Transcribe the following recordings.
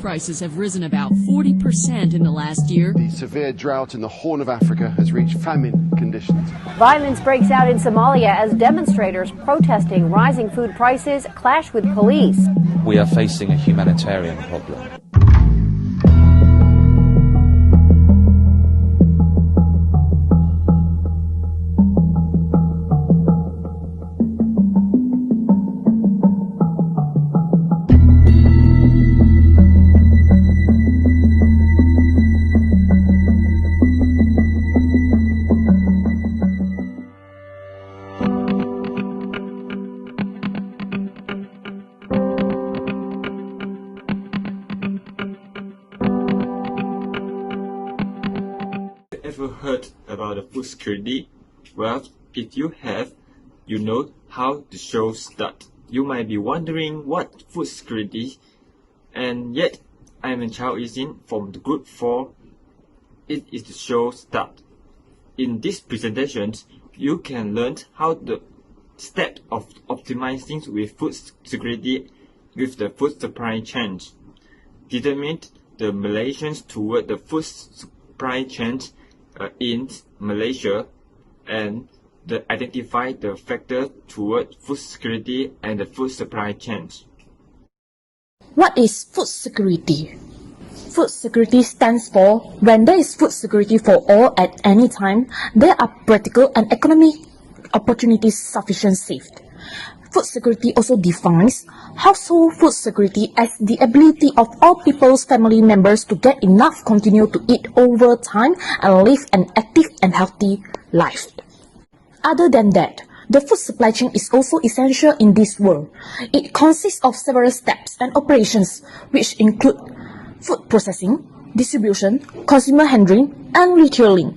prices have risen about 40% in the last year. The severe drought in the Horn of Africa has reached famine conditions. Violence breaks out in Somalia as demonstrators protesting rising food prices clash with police. We are facing a humanitarian problem. Ever heard about the food security? Well, if you have, you know how the show starts. You might be wondering what food security, and yet I am Chau Yi Xin from the Group 4. It is the show start. In this presentation, you can learn how the step of optimizing with food security with the food supply chain, determine the relations toward the food supply chain in Malaysia, and identify the factor toward food security and the food supply chain. What is food security? Food security stands for when there is food security for all at any time, there are practical and economic opportunities sufficient saved. Food security also defines household food security as the ability of all people's family members to get enough continue to eat over time and live an active and healthy life. Other than that, the food supply chain is also essential in this world. It consists of several steps and operations which include food processing, distribution, consumer handling, and retailing.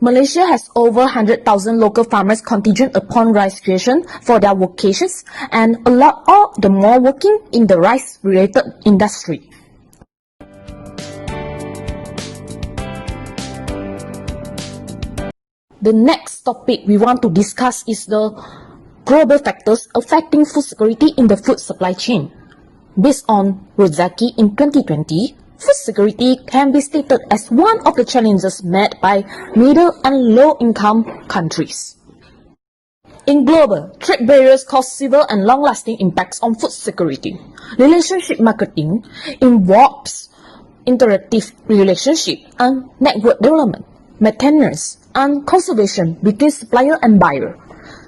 Malaysia has over 100,000 local farmers contingent upon rice creation for their vocations and a lot all the more working in the rice-related industry. The next topic we want to discuss is the global factors affecting food security in the food supply chain. Based on Rozaki in 2020, food security can be stated as one of the challenges met by middle and low-income countries. In global, trade barriers cause severe and long-lasting impacts on food security. Relationship marketing involves interactive relationship and network development, maintenance, and conservation between supplier and buyer.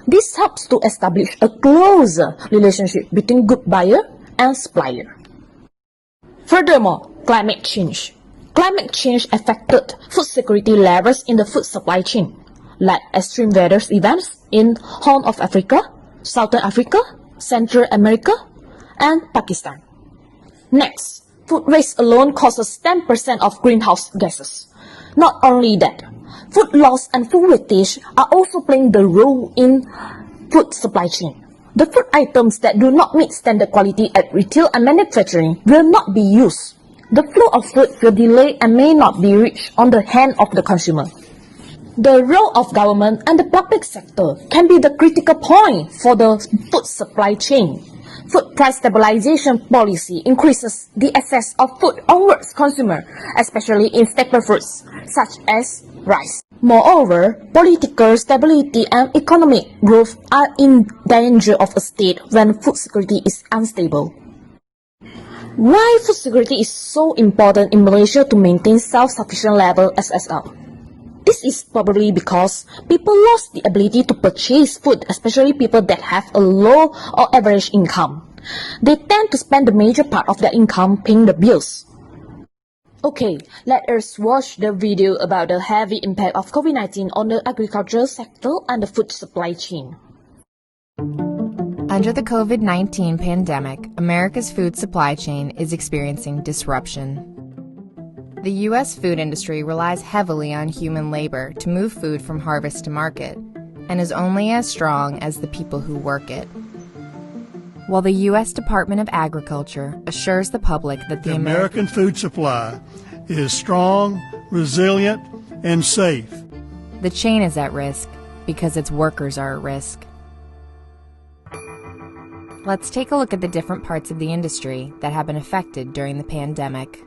This helps to establish a closer relationship between good buyer and supplier. Furthermore, climate change. Climate change affected food security levels in the food supply chain, like extreme weather events in Horn of Africa, Southern Africa, Central America, and Pakistan. Next, food waste alone causes 10% of greenhouse gases. Not only that, food loss and food wastage are also playing the role in food supply chain. The food items that do not meet standard quality at retail and manufacturing will not be used. The flow of food will delay and may not be reached on the hand of the consumer. The role of government and the public sector can be the critical point for the food supply chain. Food price stabilization policy increases the access of food onwards consumer, especially in staple foods such as rice. Moreover, political stability and economic growth are in danger of a state when food security is unstable. Why food security is so important in Malaysia to maintain self-sufficient level SSL? This is probably because people lost the ability to purchase food, especially people that have a low or average income. They tend to spend the major part of their income paying the bills. Okay, let us watch the video about the heavy impact of COVID-19 on the agricultural sector and the food supply chain. Under the COVID-19 pandemic, America's food supply chain is experiencing disruption. The U.S. food industry relies heavily on human labor to move food from harvest to market, and is only as strong as the people who work it. While the U.S. Department of Agriculture assures the public that the American food supply is strong, resilient, and safe, the chain is at risk because its workers are at risk. Let's take a look at the different parts of the industry that have been affected during the pandemic.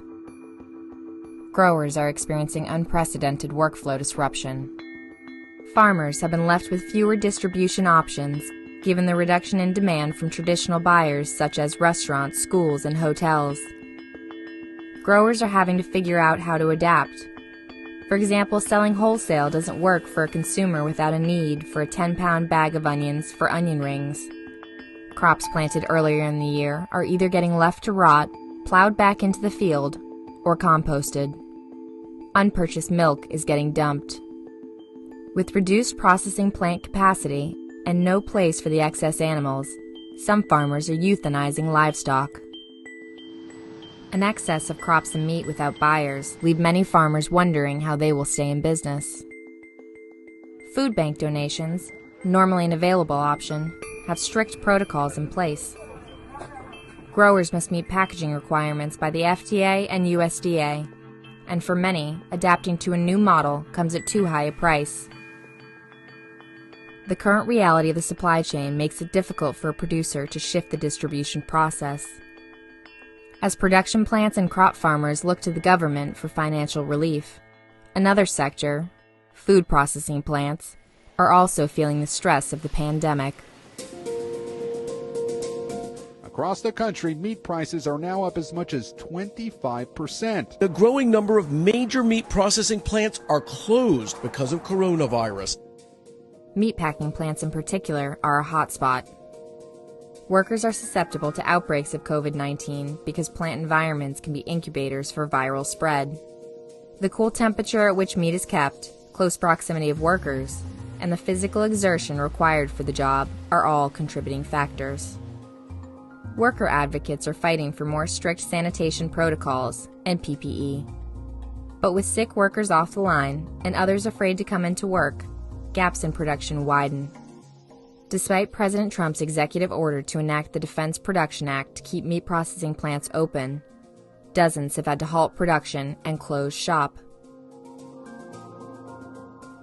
Growers are experiencing unprecedented workflow disruption. Farmers have been left with fewer distribution options, given the reduction in demand from traditional buyers such as restaurants, schools, and hotels. Growers are having to figure out how to adapt. For example, selling wholesale doesn't work for a consumer without a need for a 10-pound bag of onions for onion rings. Crops planted earlier in the year are either getting left to rot, plowed back into the field, or composted. Unpurchased milk is getting dumped. With reduced processing plant capacity and no place for the excess animals, some farmers are euthanizing livestock. An excess of crops and meat without buyers leave many farmers wondering how they will stay in business. Food bank donations, normally an available option, have strict protocols in place. Growers must meet packaging requirements by the FDA and USDA, and for many, adapting to a new model comes at too high a price. The current reality of the supply chain makes it difficult for a producer to shift the distribution process. As production plants and crop farmers look to the government for financial relief, another sector, food processing plants, are also feeling the stress of the pandemic. Across the country, meat prices are now up as much as 25%. A growing number of major meat processing plants are closed because of coronavirus. Meatpacking plants in particular are a hotspot. Workers are susceptible to outbreaks of COVID-19 because plant environments can be incubators for viral spread. The cool temperature at which meat is kept, close proximity of workers, and the physical exertion required for the job are all contributing factors. Worker advocates are fighting for more strict sanitation protocols and PPE. But with sick workers off the line and others afraid to come into work, gaps in production widen. Despite President Trump's executive order to enact the Defense Production Act to keep meat processing plants open, dozens have had to halt production and close shop.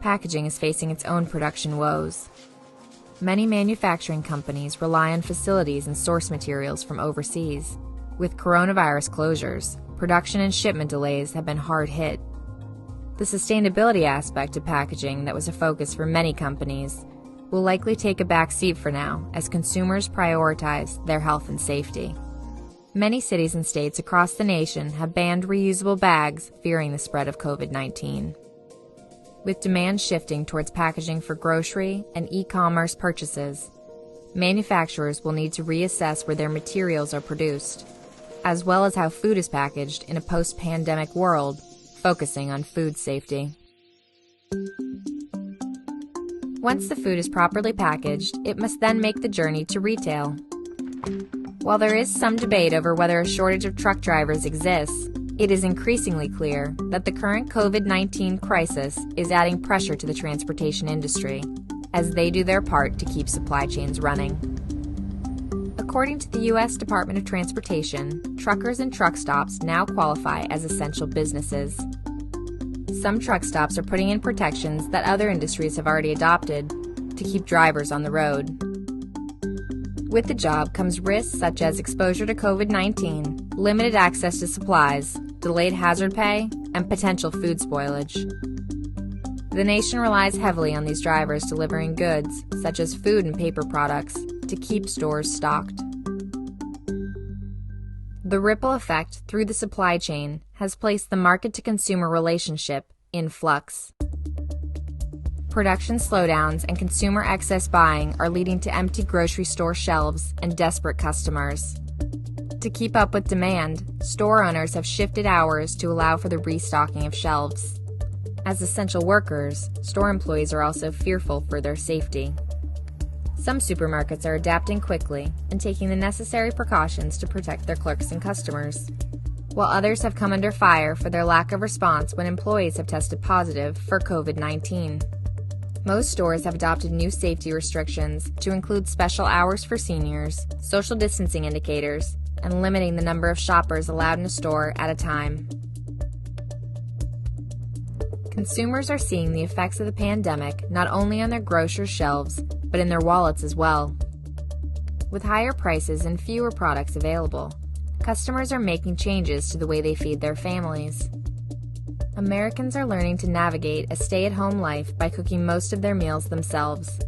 Packaging is facing its own production woes. Many manufacturing companies rely on facilities and source materials from overseas. With coronavirus closures, production and shipment delays have been hard hit. The sustainability aspect of packaging that was a focus for many companies will likely take a back seat for now as consumers prioritize their health and safety. Many cities and states across the nation have banned reusable bags, fearing the spread of COVID-19. With demand shifting towards packaging for grocery and e-commerce purchases, manufacturers will need to reassess where their materials are produced, as well as how food is packaged in a post-pandemic world, focusing on food safety. Once the food is properly packaged, it must then make the journey to retail. While there is some debate over whether a shortage of truck drivers exists, it is increasingly clear that the current COVID-19 crisis is adding pressure to the transportation industry, as they do their part to keep supply chains running. According to the U.S. Department of Transportation, truckers and truck stops now qualify as essential businesses. Some truck stops are putting in protections that other industries have already adopted to keep drivers on the road. With the job comes risks such as exposure to COVID-19, limited access to supplies, delayed hazard pay, and potential food spoilage. The nation relies heavily on these drivers delivering goods, such as food and paper products, to keep stores stocked. The ripple effect through the supply chain has placed the market-to-consumer relationship in flux. Production slowdowns and consumer excess buying are leading to empty grocery store shelves and desperate customers. To keep up with demand, store owners have shifted hours to allow for the restocking of shelves. As essential workers, store employees are also fearful for their safety. Some supermarkets are adapting quickly and taking the necessary precautions to protect their clerks and customers, while others have come under fire for their lack of response when employees have tested positive for COVID-19. Most stores have adopted new safety restrictions to include special hours for seniors, social distancing indicators, and limiting the number of shoppers allowed in a store at a time. Consumers are seeing the effects of the pandemic not only on their grocers' shelves, but in their wallets as well. With higher prices and fewer products available, customers are making changes to the way they feed their families. Americans are learning to navigate a stay-at-home life by cooking most of their meals themselves.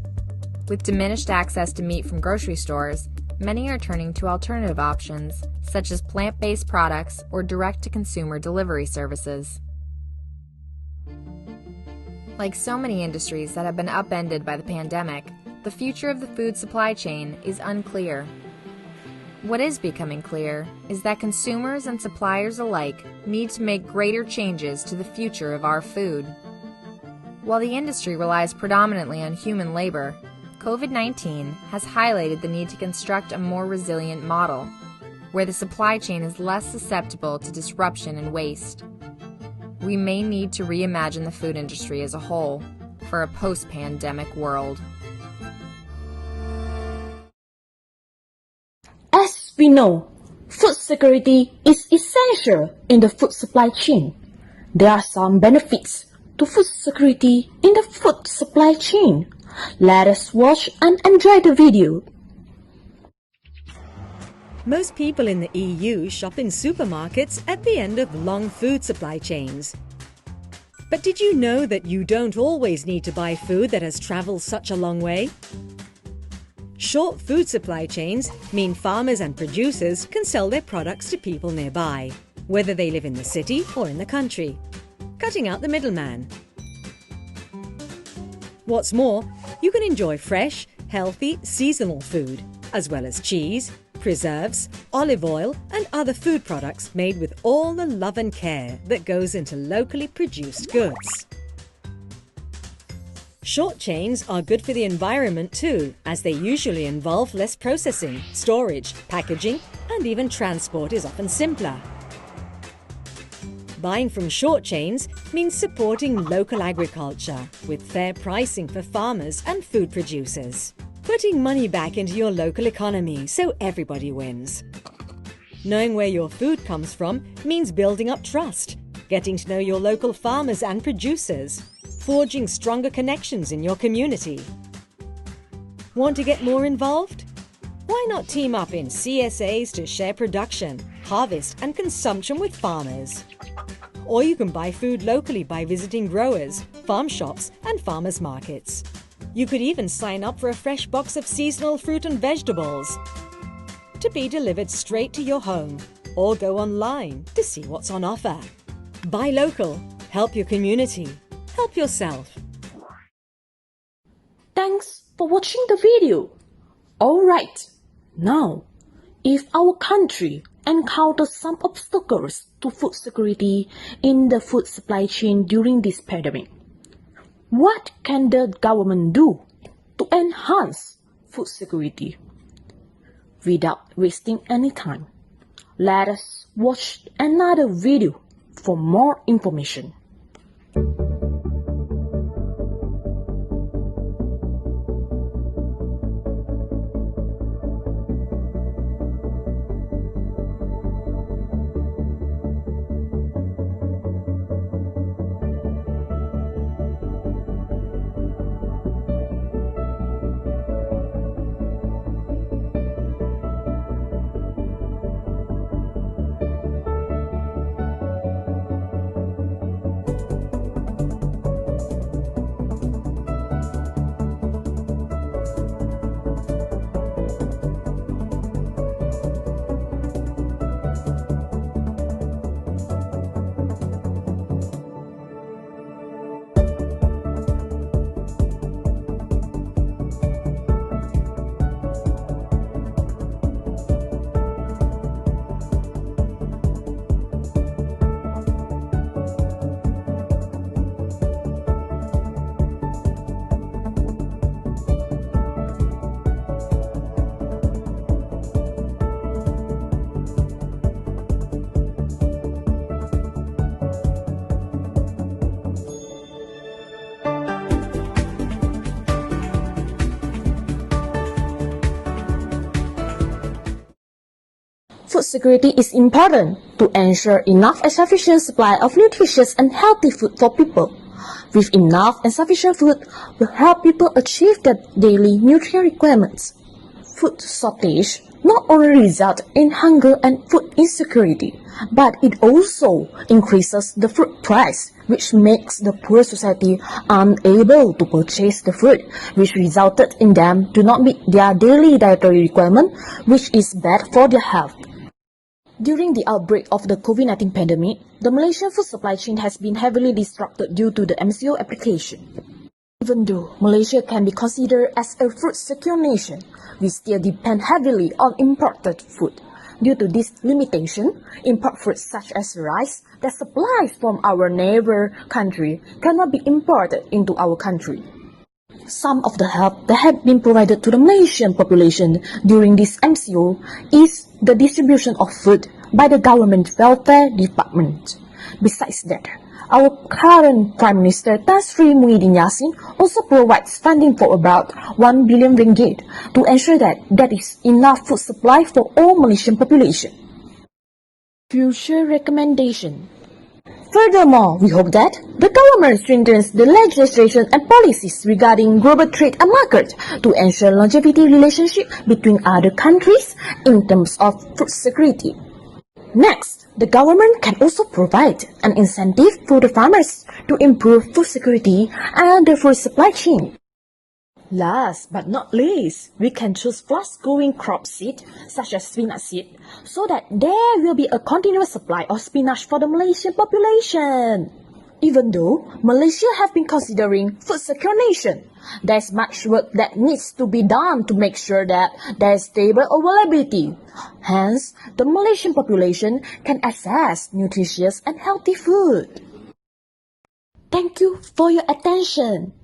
With diminished access to meat from grocery stores, many are turning to alternative options, such as plant-based products or direct-to-consumer delivery services. Like so many industries that have been upended by the pandemic, the future of the food supply chain is unclear. What is becoming clear is that consumers and suppliers alike need to make greater changes to the future of our food. While the industry relies predominantly on human labor, COVID-19 has highlighted the need to construct a more resilient model, where the supply chain is less susceptible to disruption and waste. We may need to reimagine the food industry as a whole for a post-pandemic world. As we know, food security is essential in the food supply chain. There are some benefits to food security in the food supply chain. Let us watch and enjoy the video. Most people in the EU shop in supermarkets at the end of long food supply chains. But did you know that you don't always need to buy food that has travelled such a long way? Short food supply chains mean farmers and producers can sell their products to people nearby, whether they live in the city or in the country, cutting out the middleman. What's more, you can enjoy fresh, healthy, seasonal food, as well as cheese, preserves, olive oil and other food products made with all the love and care that goes into locally produced goods. Short chains are good for the environment too, as they usually involve less processing, storage, packaging, and even transport is often simpler. Buying from short chains means supporting local agriculture with fair pricing for farmers and food producers. Putting money back into your local economy so everybody wins. Knowing where your food comes from means building up trust, getting to know your local farmers and producers, forging stronger connections in your community. Want to get more involved? Why not team up in CSAs to share production, harvest and consumption with farmers? Or you can buy food locally by visiting growers, farm shops and farmers markets. You could even sign up for a fresh box of seasonal fruit and vegetables to be delivered straight to your home, or go online to see what's on offer. Buy local, help your community, help yourself. Thanks for watching the video. Alright, now, if our country encounters some obstacles to food security in the food supply chain during this pandemic, what can the government do to enhance food security? Without wasting any time, let us watch another video for more information. Food security is important to ensure enough and sufficient supply of nutritious and healthy food for people. With enough and sufficient food will help people achieve their daily nutrient requirements. food shortage not only results in hunger and food insecurity, but it also increases the food price, which makes the poor society unable to purchase the food, which resulted in them to not meet their daily dietary requirement, which is bad for their health. During the outbreak of the COVID-19 pandemic, the Malaysian food supply chain has been heavily disrupted due to the MCO application. Even though Malaysia can be considered as a food secure nation, we still depend heavily on imported food. Due to this limitation, import foods such as rice that supplies from our neighbor country cannot be imported into our country. Some of the help that have been provided to the Malaysian population during this MCO is the distribution of food by the government welfare department. Besides that, our current Prime Minister Tan Sri Muhyiddin Yassin also provides funding for about 1 billion ringgit to ensure that there is enough food supply for all Malaysian population. Future recommendation. Furthermore, we hope that the government strengthens the legislation and policies regarding global trade and market to ensure longevity relationship between other countries in terms of food security. Next, the government can also provide an incentive for the farmers to improve food security and the food supply chain. Last but not least, we can choose fast-growing crop seed such as spinach seed so that there will be a continuous supply of spinach for the Malaysian population. Even though Malaysia have been considering food secure nation, there's much work that needs to be done to make sure that there's stable availability. Hence, the Malaysian population can access nutritious and healthy food. Thank you for your attention.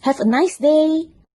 Have a nice day.